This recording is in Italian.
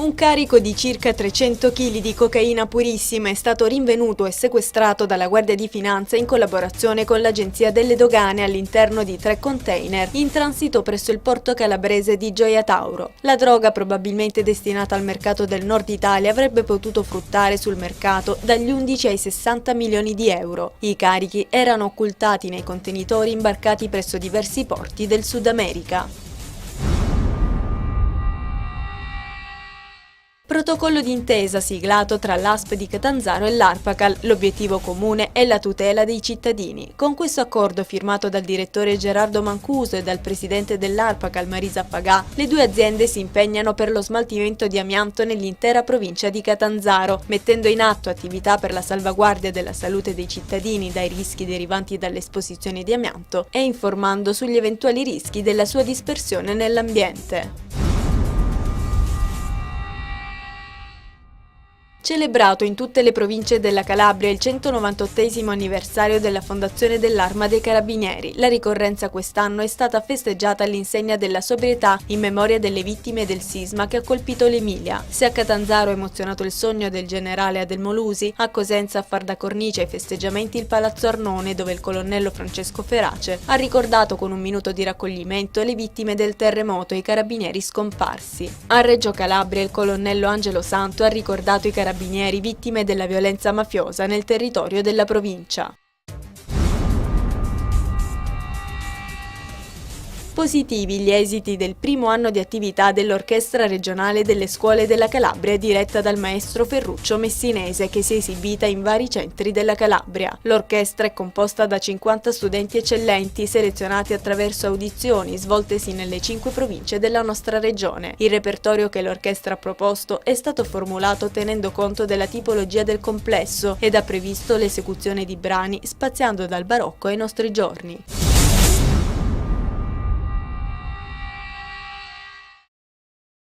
Un carico di circa 300 kg di cocaina purissima è stato rinvenuto e sequestrato dalla Guardia di Finanza in collaborazione con l'Agenzia delle Dogane all'interno di 3 container in transito presso il porto calabrese di Gioia Tauro. La droga, probabilmente destinata al mercato del nord Italia, avrebbe potuto fruttare sul mercato dagli 11 ai 60 milioni di euro. I carichi erano occultati nei contenitori imbarcati presso diversi porti del Sud America. Protocollo d'intesa siglato tra l'ASP di Catanzaro e l'Arpacal. L'obiettivo comune è la tutela dei cittadini. Con questo accordo, firmato dal direttore Gerardo Mancuso e dal presidente dell'Arpacal Marisa Pagà, le due aziende si impegnano per lo smaltimento di amianto nell'intera provincia di Catanzaro, mettendo in atto attività per la salvaguardia della salute dei cittadini dai rischi derivanti dall'esposizione di amianto e informando sugli eventuali rischi della sua dispersione nell'ambiente. Celebrato in tutte le province della Calabria il 198° anniversario della fondazione dell'Arma dei Carabinieri, la ricorrenza quest'anno è stata festeggiata all'insegna della sobrietà in memoria delle vittime del sisma che ha colpito l'Emilia. Se a Catanzaro ha emozionato il sogno del generale Adelmolusi, a Cosenza a far da cornice ai festeggiamenti il Palazzo Arnone, dove il colonnello Francesco Ferace ha ricordato con un minuto di raccoglimento le vittime del terremoto e i carabinieri scomparsi. A Reggio Calabria il colonnello Angelo Santo ha ricordato i carabinieri vittime della violenza mafiosa nel territorio della provincia. Positivi gli esiti del primo anno di attività dell'Orchestra Regionale delle Scuole della Calabria diretta dal maestro Ferruccio Messinese, che si è esibita in vari centri della Calabria. L'orchestra è composta da 50 studenti eccellenti selezionati attraverso audizioni svoltesi nelle 5 province della nostra regione. Il repertorio che l'orchestra ha proposto è stato formulato tenendo conto della tipologia del complesso ed ha previsto l'esecuzione di brani spaziando dal barocco ai nostri giorni.